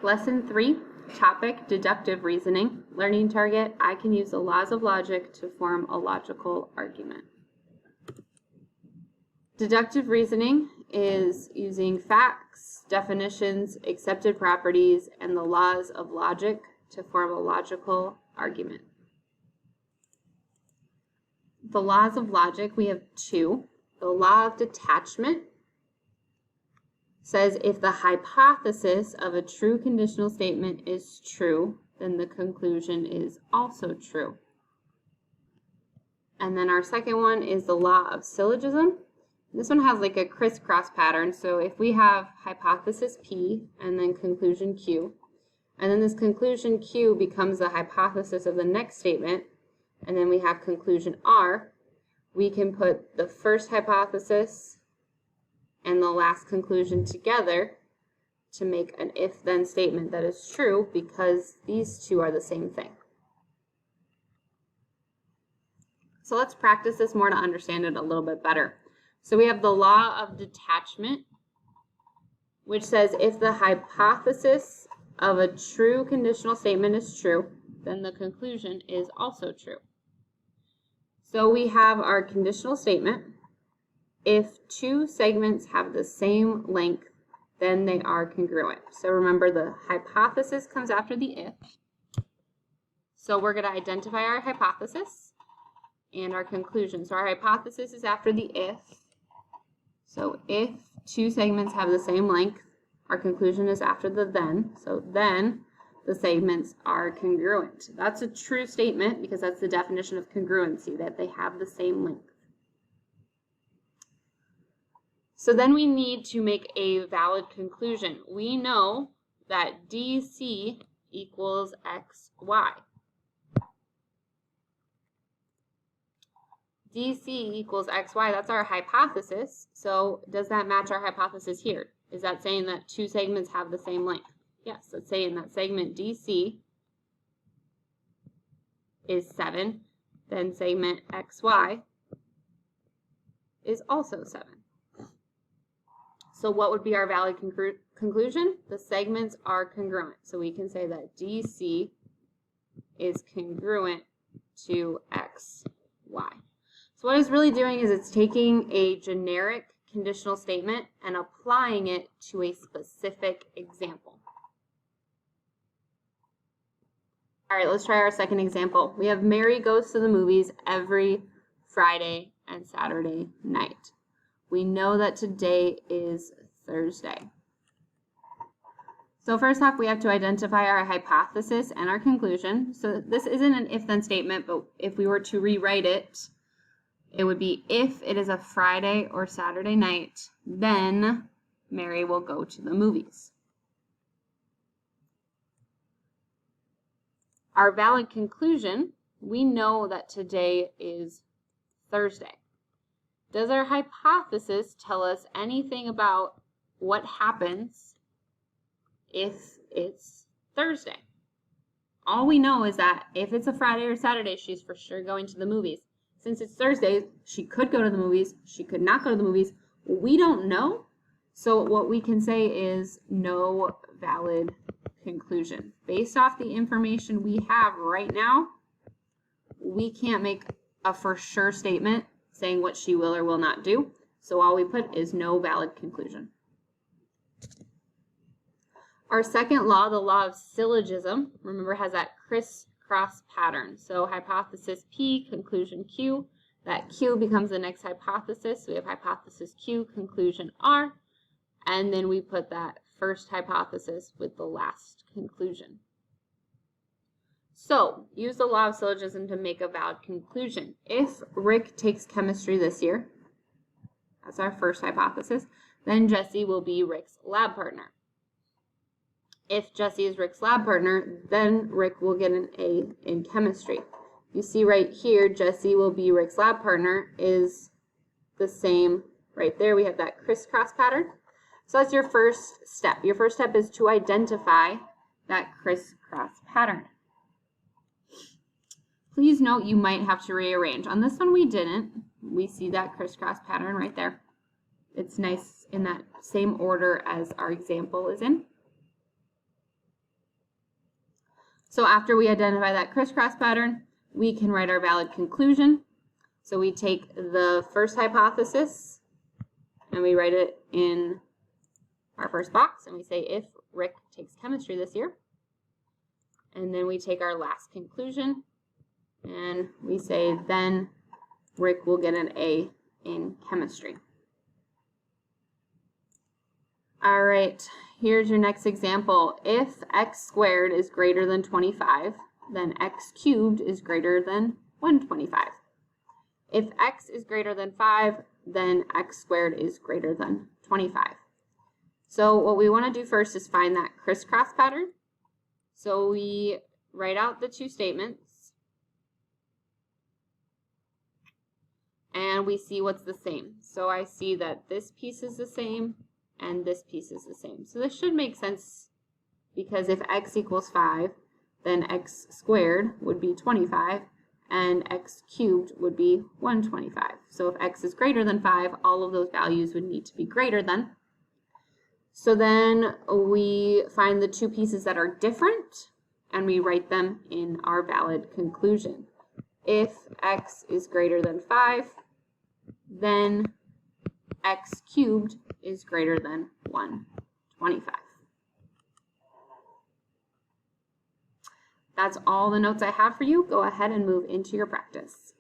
Lesson 3, topic, deductive reasoning. Learning target, I can use the laws of logic to form a logical argument. Deductive reasoning is using facts, definitions, accepted properties, and the laws of logic to form a logical argument. The laws of logic, we have two. The law of detachment says if the hypothesis of a true conditional statement is true, then the conclusion is also true. And then our second one is the law of syllogism. This one has like a crisscross pattern. So if we have hypothesis P and then conclusion Q, and then this conclusion Q becomes the hypothesis of the next statement, and then we have conclusion R, we can put the first hypothesis and the last conclusion together to make an if-then statement that is true because these two are the same thing. So let's practice this more to understand it a little bit better. So we have the law of detachment, which says if the hypothesis of a true conditional statement is true, then the conclusion is also true. So we have our conditional statement. If two segments have the same length, then they are congruent. So remember, the hypothesis comes after the if. So we're going to identify our hypothesis and our conclusion. So our hypothesis is after the if. So if two segments have the same length, our conclusion is after the then. So then the segments are congruent. That's a true statement because that's the definition of congruency, that they have the same length. So then we need to make a valid conclusion. We know that DC equals XY. DC equals XY, that's our hypothesis. So does that match our hypothesis here? Is that saying that two segments have the same length? Yes, that's saying that segment DC is 7, then segment XY is also 7. So what would be our valid conclusion? The segments are congruent. So we can say that DC is congruent to XY. So what it's really doing is it's taking a generic conditional statement and applying it to a specific example. All right, let's try our second example. We have Mary goes to the movies every Friday and Saturday night. We know that today is Thursday. So first off, we have to identify our hypothesis and our conclusion. So this isn't an if-then statement, but if we were to rewrite it, it would be if it is a Friday or Saturday night, then Mary will go to the movies. Our valid conclusion, we know that today is Thursday. Does our hypothesis tell us anything about what happens if it's Thursday? All we know is that if it's a Friday or Saturday, she's for sure going to the movies. Since it's Thursday, she could go to the movies, she could not go to the movies. We don't know. So what we can say is no valid conclusion. Based off the information we have right now, we can't make a for sure statement saying what she will or will not do. So all we put is no valid conclusion. Our second law, the law of syllogism, remember has that crisscross pattern. So hypothesis P, conclusion Q. That Q becomes the next hypothesis. So we have hypothesis Q, conclusion R. And then we put that first hypothesis with the last conclusion. So, use the law of syllogism to make a valid conclusion. If Rick takes chemistry this year, that's our first hypothesis, then Jesse will be Rick's lab partner. If Jesse is Rick's lab partner, then Rick will get an A in chemistry. You see right here, Jesse will be Rick's lab partner is the same right there. We have that crisscross pattern. So that's your first step. Your first step is to identify that crisscross pattern. Please note you might have to rearrange. On this one we didn't. We see that crisscross pattern right there. It's nice in that same order as our example is in. So after we identify that crisscross pattern, we can write our valid conclusion. So we take the first hypothesis and we write it in our first box, and we say if Rick takes chemistry this year. And then we take our last conclusion and we say then Rick will get an A in chemistry. All right, here's your next example. If x squared is greater than 25, then x cubed is greater than 125. If x is greater than 5, then x squared is greater than 25. So what we want to do first is find that crisscross pattern. So we write out the two statements and we see what's the same. So I see that this piece is the same and this piece is the same. So this should make sense, because if x equals 5, then x squared would be 25 and x cubed would be 125. So if x is greater than 5, all of those values would need to be greater than. So then we find the two pieces that are different and we write them in our valid conclusion. If x is greater than 5, then x cubed is greater than 125. That's all the notes I have for you. Go ahead and move into your practice.